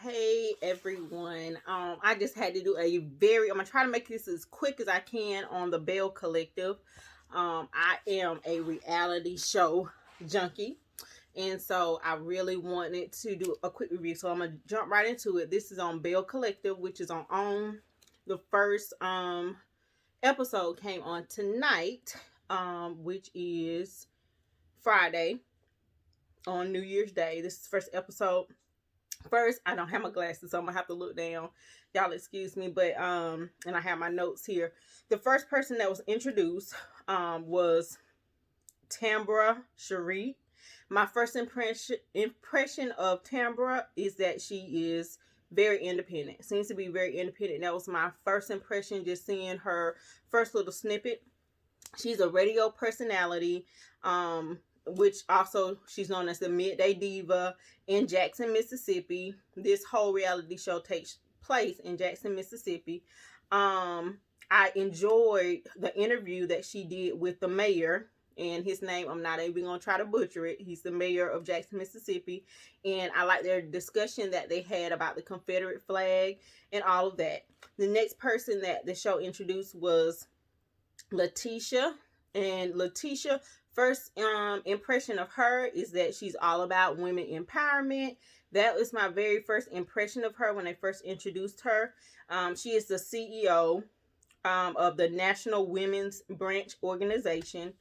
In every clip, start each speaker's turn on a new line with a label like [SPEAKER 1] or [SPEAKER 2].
[SPEAKER 1] Hey everyone. I just had to do I'm gonna try to make this as quick as I can on the Belle Collective. I am a reality show junkie, and so I really wanted to do a quick review. So I'm gonna jump right into it. This is on Belle Collective, which is on OWN. The first episode came on tonight, which is Friday on New Year's Day. This is the first episode. First, I don't have my glasses, so I'm gonna have to look down. Y'all excuse me, but and I have my notes here. The first person that was introduced was Tambra Cherie. My first impression of Tambra is that she is very independent. Seems to be very independent. That was my first impression, just seeing her first little snippet. She's a radio personality. Which also she's known as the Midday Diva in Jackson, Mississippi. This whole reality show takes place in Jackson, Mississippi. I enjoyed the interview that she did with the mayor, and his name, I'm not even going to try to butcher it. He's the mayor of Jackson, Mississippi, and I like their discussion that they had about the Confederate flag and all of that. The next person that the show introduced was Letitia, and Letitia, first impression of her is that she's all about women empowerment. That was my very first impression of her when they first introduced her. She is the CEO of the National Women's Branch Organization.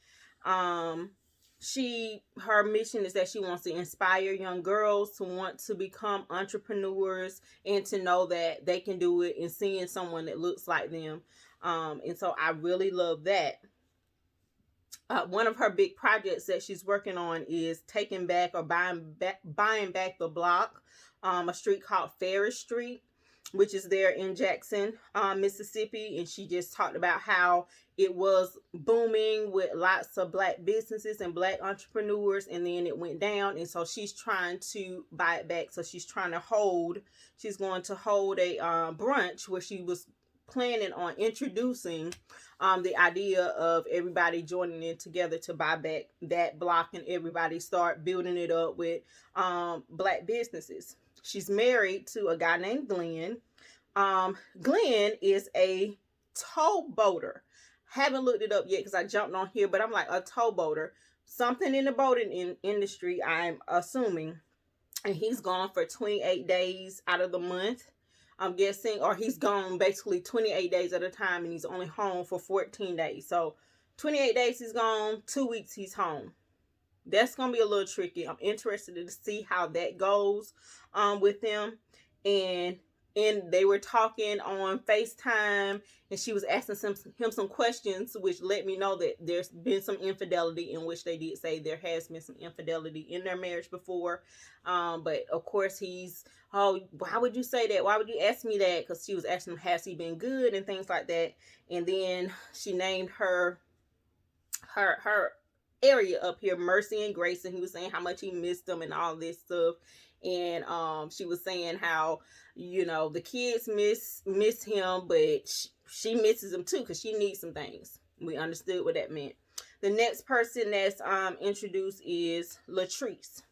[SPEAKER 1] Her mission is that she wants to inspire young girls to want to become entrepreneurs and to know that they can do it, and seeing someone that looks like them. And so I really love that. One of her big projects that she's working on is taking back or buying back the block, a street called Ferris Street, which is there in Jackson, Mississippi. And she just talked about how it was booming with lots of black businesses and black entrepreneurs, and then it went down. And so she's trying to buy it back. So she's going to hold a brunch where she was planning on introducing the idea of everybody joining in together to buy back that block, and everybody start building it up with black businesses. She's married to a guy named Glenn. Glenn is a towboater. Haven't looked it up yet because I jumped on here, but I'm like, a towboater, something in the boating industry, I'm assuming. And he's gone for 28 days out of the month, I'm guessing, or he's gone basically 28 days at a time, and he's only home for 14 days. So 28 days he's gone, 2 weeks he's home. That's going to be a little tricky. I'm interested to see how that goes with them. And they were talking on FaceTime, and she was asking him some questions, which let me know that there's been some infidelity, in which they did say there has been some infidelity in their marriage before. But of course why would you say that? Why would you ask me that? Because she was asking him, has he been good, and things like that. And then she named her area up here Mercy and Grace, and he was saying how much he missed them and all this stuff. And she was saying how, the kids miss him, but she misses him too, because she needs some things. We understood what that meant. The next person that's introduced is Latrice.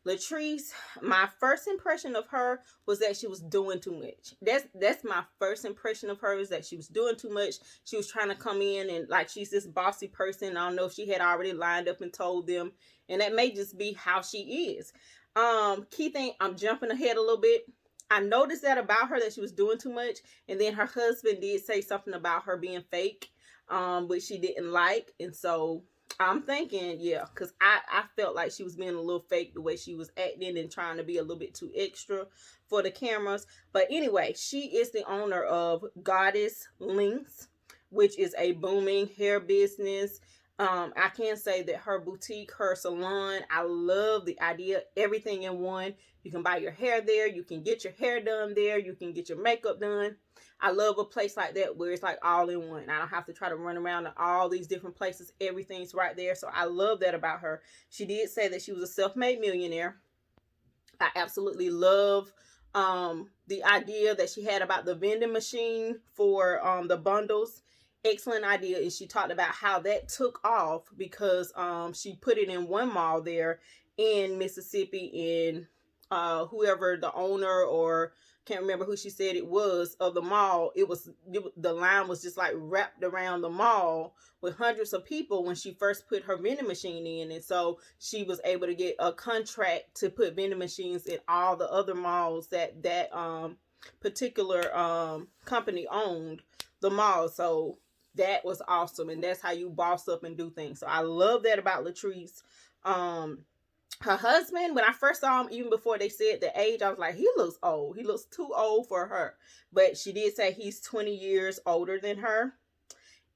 [SPEAKER 1] Latrice, my first impression of her was that she was doing too much. That's my first impression of her, is that she was doing too much. She was trying to come in and like she's this bossy person. I don't know if she had already lined up and told them, and that may just be how she is. Key thing, I'm jumping ahead a little bit. I noticed that about her, that she was doing too much, and then her husband did say something about her being fake, which she didn't like. And so I'm thinking, yeah, because I felt like she was being a little fake the way she was acting and trying to be a little bit too extra for the cameras. But anyway, she is the owner of Goddess Links, which is a booming hair business. I can say that her boutique, her salon, I love the idea, everything in one. You can buy your hair there, you can get your hair done there, you can get your makeup done. I love a place like that where it's like all in one. I don't have to try to run around to all these different places. Everything's right there. So I love that about her. She did say that she was a self-made millionaire. I absolutely love the idea that she had about the vending machine for the bundles. Excellent idea. And she talked about how that took off because she put it in one mall there in Mississippi, in whoever the owner, or can't remember who she said it was, of the mall, the line was just like wrapped around the mall with hundreds of people when she first put her vending machine in. And so she was able to get a contract to put vending machines in all the other malls that particular company owned the mall. So that was awesome, and that's how you boss up and do things. So I love that about Latrice. Her husband, when I first saw him, even before they said the age, I was like, he looks old. He looks too old for her. But she did say he's 20 years older than her.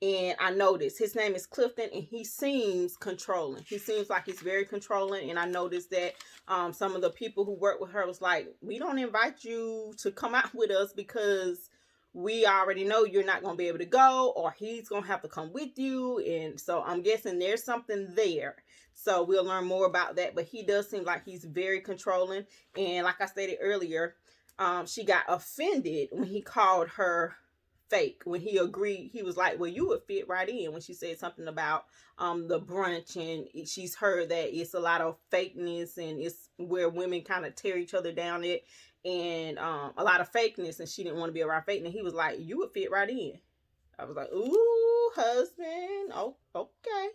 [SPEAKER 1] And I noticed his name is Clifton, and he seems controlling. He seems like he's very controlling. And I noticed that some of the people who work with her was like, we don't invite you to come out with us because we already know you're not going to be able to go, or he's going to have to come with you. And so I'm guessing there's something there. So we'll learn more about that. But he does seem like he's very controlling. And like I stated earlier, she got offended when he called her fake. When he agreed, he was like, well, you would fit right in, when she said something about the brunch, and she's heard that it's a lot of fakeness, and it's where women kind of tear each other down it, and a lot of fakeness, and she didn't want to be around fake. And he was like, you would fit right in. I was like, ooh, husband. Oh, okay.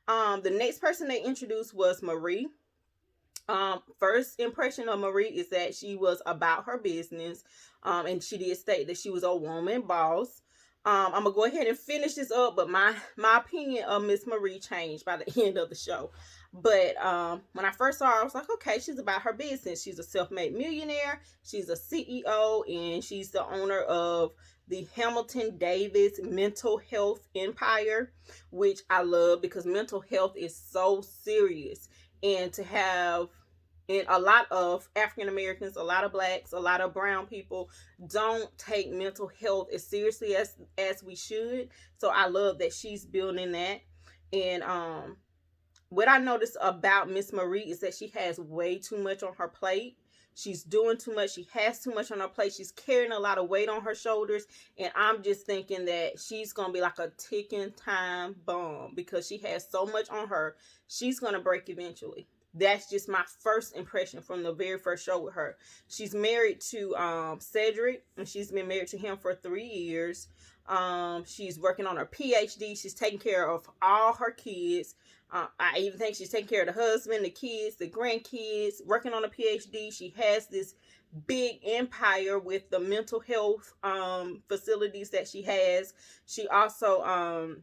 [SPEAKER 1] The next person they introduced was Marie. First impression of Marie is that she was about her business. And she did state that she was a woman boss. I'm gonna go ahead and finish this up, but my opinion of Miss Marie changed by the end of the show. But when I first saw her, I was like, okay, she's about her business. She's a self-made millionaire. She's a CEO, and she's the owner of the Hamilton Davis mental health empire, which I love because mental health is so serious. And to have, and a lot of African Americans, a lot of blacks, a lot of brown people don't take mental health as seriously as we should. So I love that she's building that. And what I noticed about Miss Marie is that she has way too much on her plate. She's doing too much. She has too much on her plate. She's carrying a lot of weight on her shoulders. And I'm just thinking that she's going to be like a ticking time bomb because she has so much on her. She's going to break eventually. That's just my first impression from the very first show with her. She's married to Cedric, and she's been married to him for 3 years. She's working on her PhD. She's taking care of all her kids. I even think she's taking care of the husband, the kids, the grandkids, working on a PhD. She has this big empire with the mental health facilities that she has. She also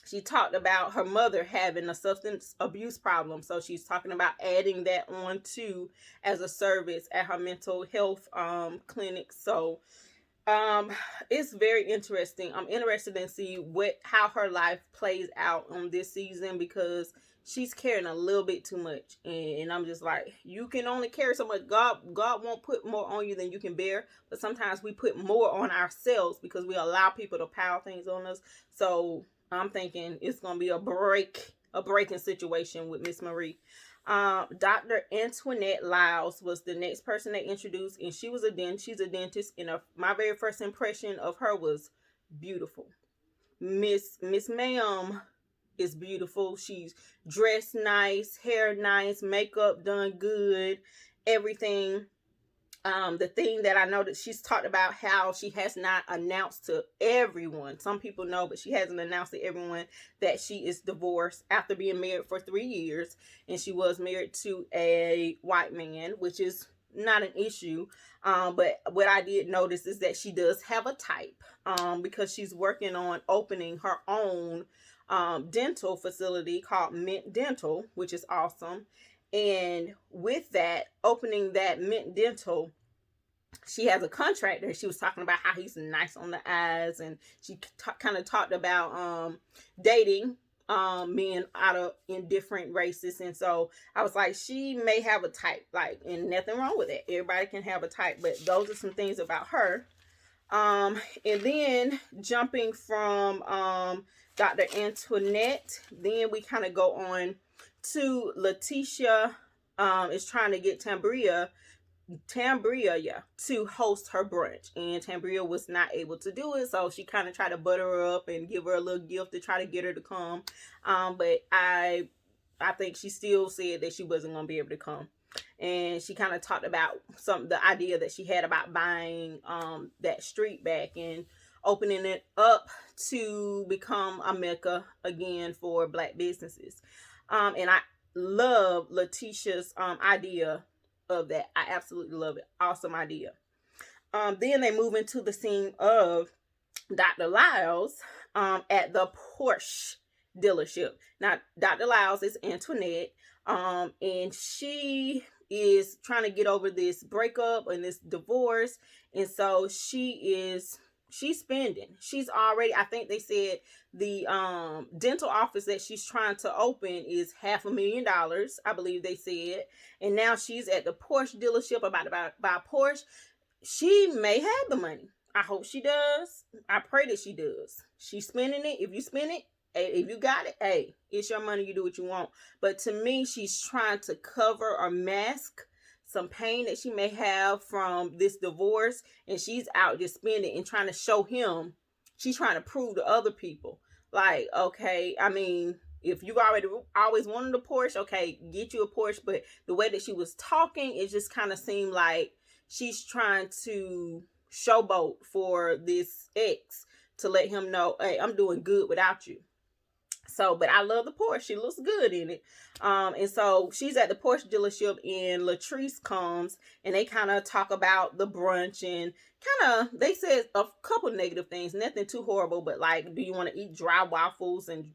[SPEAKER 1] she talked about her mother having a substance abuse problem. So she's talking about adding that on too as a service at her mental health clinic. So it's very interesting. I'm interested in see how her life plays out on this season because she's carrying a little bit too much, and I'm just like, you can only carry so much. God won't put more on you than you can bear, but sometimes we put more on ourselves because we allow people to pile things on us. So I'm thinking it's gonna be a breaking situation with Miss Marie. Dr. Antoinette Lyles was the next person they introduced, and she's a dentist, and my very first impression of her was beautiful. Miss Ma'am is beautiful. She's dressed nice, hair nice, makeup done good, everything. The thing that I know that she's talked about how she has not announced to everyone. Some people know, but she hasn't announced to everyone that she is divorced after being married for 3 years. And she was married to a white man, which is not an issue. But what I did notice is that she does have a type because she's working on opening her own dental facility called Mint Dental, which is awesome. And with that, opening that Mint Dental, she has a contractor. She was talking about how he's nice on the eyes, and she kind of talked about dating men in different races. And so I was like, she may have a type, like, and nothing wrong with it. Everybody can have a type, but those are some things about her. And then jumping from Dr. Antoinette, then we kind of go on to Letitia is trying to get Tambria to host her brunch, and Tambria was not able to do it, so she kind of tried to butter her up and give her a little gift to try to get her to come. But I think she still said that she wasn't going to be able to come. and she kind of talked about the idea that she had about buying that street back and opening it up to become a mecca again for Black businesses. And I love Letitia's idea of that. I absolutely love it. Awesome idea. Then they move into the scene of Dr. Lyles at the Porsche dealership. Now, Dr. Lyles is Antoinette, and she is trying to get over this breakup and this divorce, and so she's spending. She's already, I think they said the dental office that she's trying to open is $500,000, I believe they said, and now she's at the Porsche dealership about to buy Porsche. She may have the money. I hope she does. I pray that she does. She's spending it. If you spend it, if you got it, hey, it's your money. You do what you want. But to me, she's trying to cover or mask some pain that she may have from this divorce. And she's out just spending and trying to show him. She's trying to prove to other people. Like, okay, I mean, if you've already always wanted a Porsche, okay, get you a Porsche. But the way that she was talking, it just kind of seemed like she's trying to showboat for this ex to let him know, hey, I'm doing good without you. So, but I love the Porsche. She looks good in it. And so she's at the Porsche dealership and Latrice comes and they kind of talk about the brunch and kind of, they said a couple negative things, nothing too horrible, but like, do you want to eat dry waffles and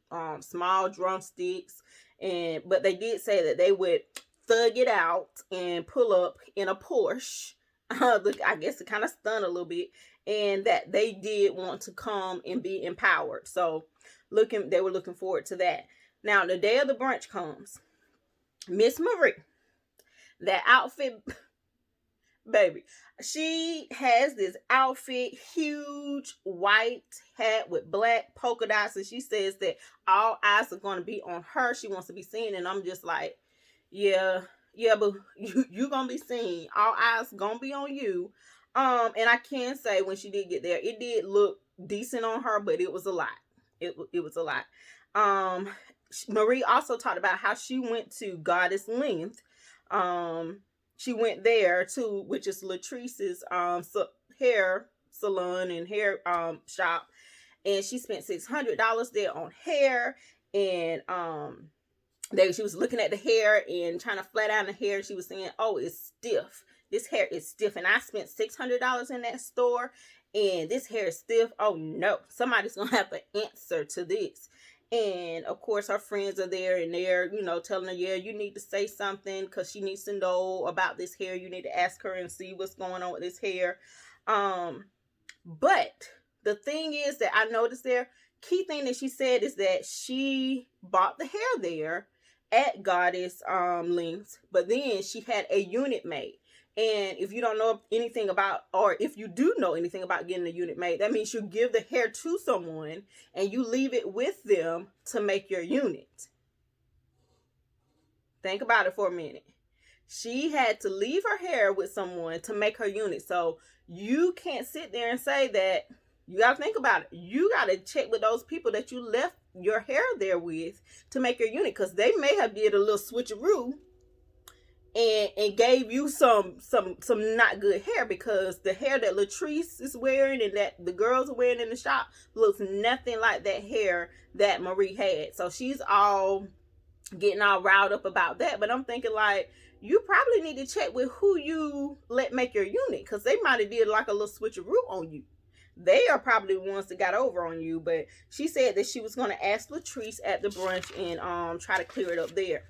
[SPEAKER 1] small drumsticks? But they did say that they would thug it out and pull up in a Porsche. I guess it kind of stunned a little bit, and that they did want to come and be empowered. So they were looking forward to that. Now, the day of the brunch comes. Miss Marie, that outfit, baby, she has this outfit, huge white hat with black polka dots, and she says that all eyes are going to be on her. She wants to be seen, and I'm just like, yeah, but you gonna be seen. All eyes gonna be on you. And I can say when she did get there, it did look decent on her, but it was a lot. It was a lot. Marie also talked about how she went to Goddess Length. She went there too, which is Latrice's hair salon and hair shop, and she spent $600 there on hair. And she was looking at the hair and trying to flat iron the hair. She was saying, oh, it's stiff. This hair is stiff. And I spent $600 in that store and this hair is stiff. Oh no, somebody's going to have to answer to this. And of course her friends are there and they're, telling her, yeah, you need to say something because she needs to know about this hair. You need to ask her and see what's going on with this hair. But the thing is that I noticed there, key thing that she said is that she bought the hair there at Goddess Lengths, but then she had a unit made. And if you don't know anything about, or if you do know anything about getting a unit made, that means you give the hair to someone and you leave it with them to make your unit. Think about it for a minute. She had to leave her hair with someone to make her unit. So you can't sit there and say that. You got to think about it. You got to check with those people that you left your hair there with to make your unit, because they may have did a little switcheroo and gave you some not good hair, because the hair that Latrice is wearing and that the girls are wearing in the shop looks nothing like that hair that Marie had. So she's all getting all riled up about that. But I'm thinking, like, you probably need to check with who you let make your unit, because they might have did like a little switcheroo on you. They are probably the ones that got over on you. But she said that she was going to ask Latrice at the brunch and try to clear it up there.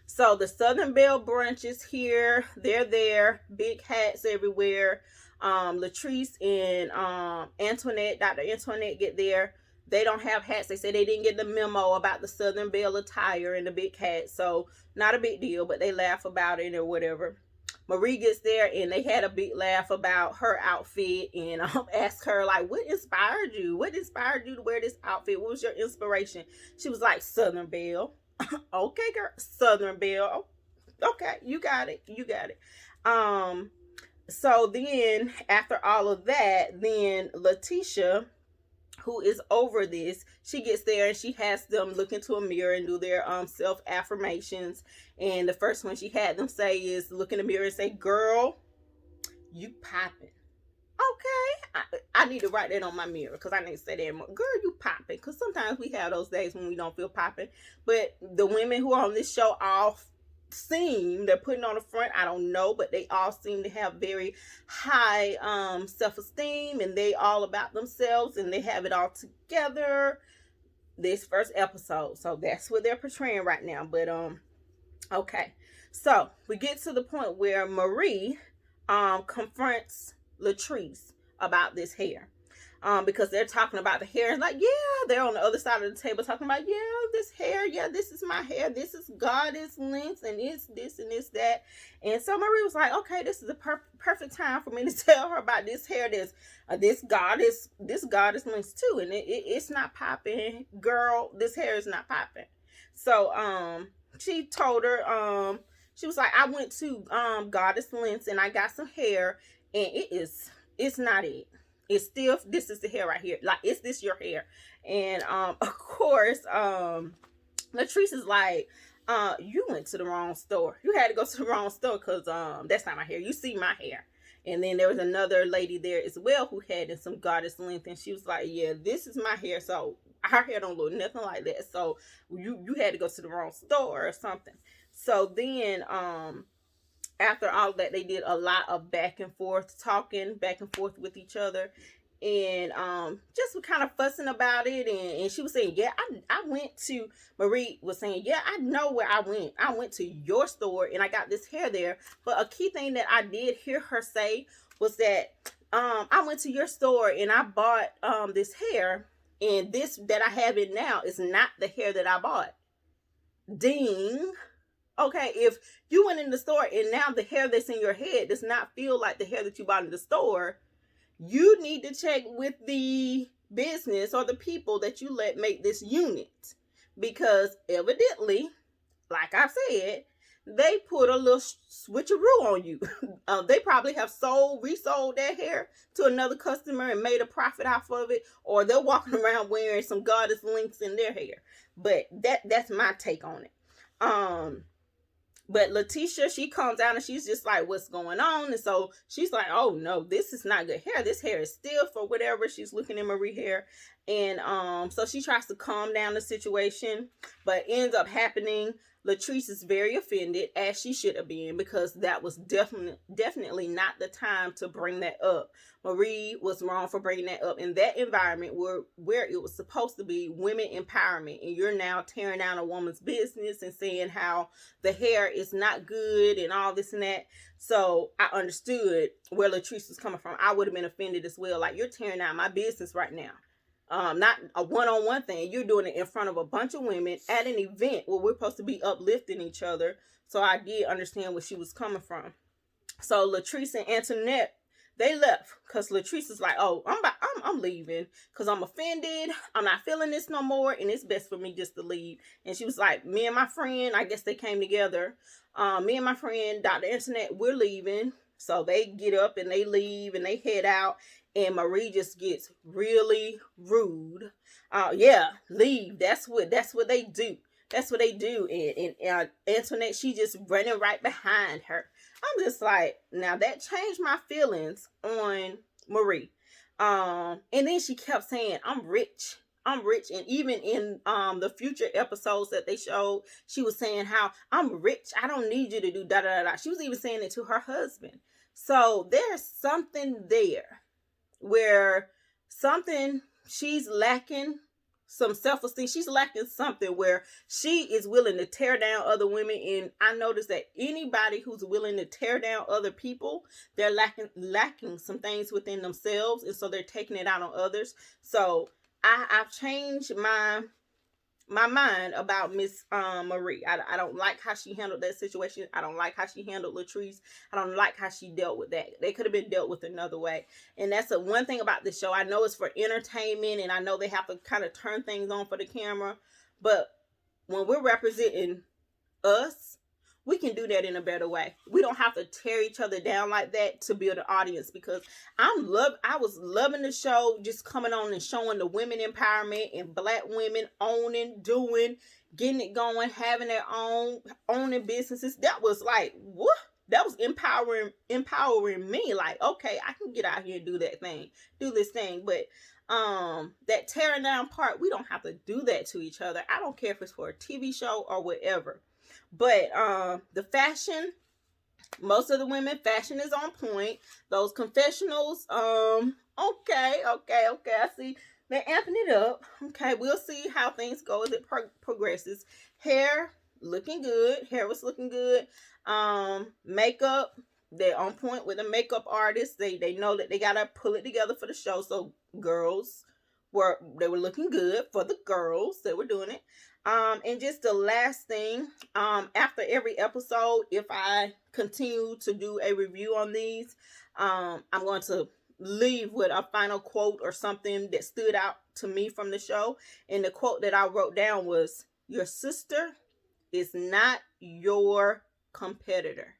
[SPEAKER 1] So the Southern Belle brunch is here. They're there. Big hats everywhere. Latrice and Antoinette, Dr. Antoinette, get there. They don't have hats. They say they didn't get the memo about the Southern Belle attire and the big hat. So not a big deal, but they laugh about it or whatever. Marie gets there and they had a big laugh about her outfit and asked her, like, what inspired you? What inspired you to wear this outfit? What was your inspiration? She was like, Southern Belle. Okay, girl. Southern Belle. Okay, you got it. You got it. So then after all of that, then Letitia who is over this, she gets there and she has them look into a mirror and do their self affirmations. And the first one she had them say is look in the mirror and say, "Girl, you popping." Okay, I need to write that on my mirror because I need to say that more. Girl, you popping. Because sometimes we have those days when we don't feel popping. But the women who are on this show all seem, they're putting on the front, I don't know, but they all seem to have very high self-esteem, and they all about themselves, and they have it all together this first episode. So that's what they're portraying right now. But okay, so we get to the point where Marie confronts Latrice about this hair. Because they're talking about the hair, and like, yeah, they're on the other side of the table talking about, yeah, this hair, yeah, this is my hair, this is goddess length, and it's this and this that. And so Marie was like, okay, this is the perfect time for me to tell her about this hair, this goddess length too, and it's not popping, girl. This hair is not popping. So she told her, she was like, I went to goddess lengths and I got some hair, and it's not it. It's still, this is the hair right here. Like, is this your hair? And of course, Latrice is like, you went to the wrong store. You had to go to the wrong store because that's not my hair. You see my hair. And then there was another lady there as well who had some goddess length, and she was like, yeah, this is my hair. So her hair don't look nothing like that. So you had to go to the wrong store or something. So then after all that, they did a lot of back and forth talking, back and forth with each other, and just kind of fussing about it. And she was saying, yeah, I went to, Marie was saying, yeah, I know where I went to your store and I got this hair there. But a key thing that I did hear her say was that I went to your store and I bought this hair, and this that I have it now is not the hair that I bought. Ding. Okay, if you went in the store and now the hair that's in your head does not feel like the hair that you bought in the store, you need to check with the business or the people that you let make this unit. Because evidently, like I said, they put a little switcheroo on you. They probably have resold that hair to another customer and made a profit off of it, or they're walking around wearing some goddess links in their hair. But that's my take on it. But Letitia, she comes out and she's just like, what's going on? And so she's like, oh no, this is not good hair. This hair is stiff or whatever. She's looking at Marie hair. And so she tries to calm down the situation, but ends up happening. Latrice is very offended, as she should have been, because that was definitely not the time to bring that up. Marie was wrong for bringing that up in that environment where it was supposed to be women empowerment, and you're now tearing down a woman's business and saying how the hair is not good and all this and that. So I understood where Latrice was coming from. I would have been offended as well. Like, you're tearing down my business right now. Not a one-on-one thing. You're doing it in front of a bunch of women at an event where we're supposed to be uplifting each other. So I did understand where she was coming from. So Latrice and Antoinette, they left because Latrice is like, oh, I'm leaving because I'm offended. I'm not feeling this no more, and it's best for me just to leave. And she was like, me and my friend, I guess they came together. Me and my friend, Dr. Antoinette, we're leaving. So they get up and they leave and they head out. And Marie just gets really rude. Yeah, leave. That's what they do. That's what they do. And Antoinette, she just running right behind her. I'm just like, now that changed my feelings on Marie. And then she kept saying, I'm rich. And even in the future episodes that they showed, she was saying how I'm rich. I don't need you to do da da da. She was even saying it to her husband. So there's something there where she's lacking some self-esteem. She's lacking something where she is willing to tear down other women. And I noticed that anybody who's willing to tear down other people, they're lacking some things within themselves. And so they're taking it out on others. So I've changed my mind about Miss Marie. I don't like how she handled that situation. I don't like how she handled Latrice. I don't like how she dealt with that. They could have been dealt with another way. And that's the one thing about this show. I know it's for entertainment, and I know they have to kind of turn things on for the camera. But when we're representing us, we can do that in a better way. We don't have to tear each other down like that to build an audience, because I was loving the show, just coming on and showing the women empowerment and Black women owning, doing, getting it going, having their own, owning businesses. That was like, what? That was empowering me. Like, okay, I can get out here and do this thing. But that tearing down part, we don't have to do that to each other. I don't care if it's for a TV show or whatever. But the fashion, most of the women, fashion is on point. Those confessionals, okay, I see they're amping it up. Okay, we'll see how things go as it progresses. Hair looking good. Hair was looking good. Makeup, they're on point with the makeup artists. They know that they gotta pull it together for the show. So girls were looking good for the girls that were doing it. And just the last thing, after every episode, if I continue to do a review on these, I'm going to leave with a final quote or something that stood out to me from the show. And the quote that I wrote down was, "Your sister is not your competitor."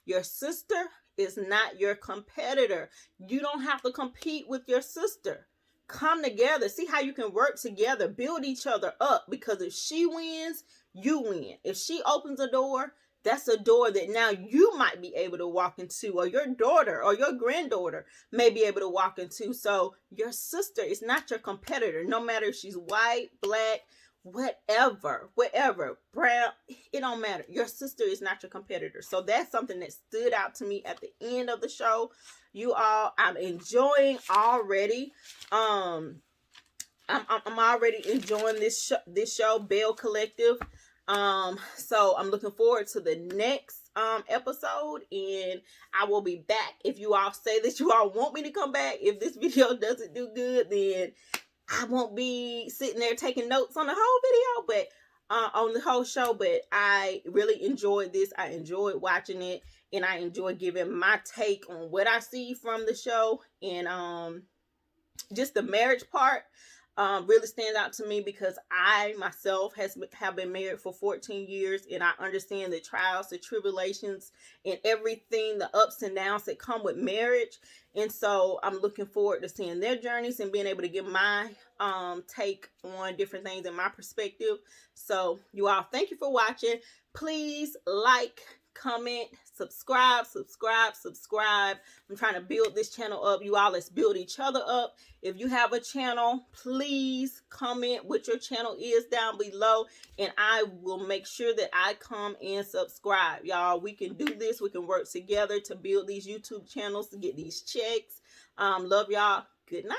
[SPEAKER 1] Your sister is not your competitor. You don't have to compete with your sister. Come together. See how you can work together. Build each other up. Because if she wins, you win. If she opens a door, that's a door that now you might be able to walk into, or your daughter or your granddaughter may be able to walk into. So your sister is not your competitor. No matter if she's white, Black, whatever, brown, it don't matter. Your sister is not your competitor. So that's something that stood out to me at the end of the show. You all, I'm enjoying already. I'm already enjoying this show, Belle Collective. So I'm looking forward to the next episode, and I will be back. If you all say that you all want me to come back, if this video doesn't do good, then I won't be sitting there taking notes on the whole video, but on the whole show. But I really enjoyed this. I enjoyed watching it, and I enjoy giving my take on what I see from the show. And just the marriage part really stands out to me, because I myself have been married for 14 years, and I understand the trials, the tribulations, and everything, the ups and downs that come with marriage. And so I'm looking forward to seeing their journeys and being able to give my take on different things and my perspective. So you all, thank you for watching. Please like, comment, subscribe. I'm trying to build this channel up. You all, let's build each other up. If you have a channel, please comment what your channel is down below, and I will make sure that I come and subscribe. Y'all, we can do this. We can work together to build these YouTube channels, to get these checks. Love y'all. Good night.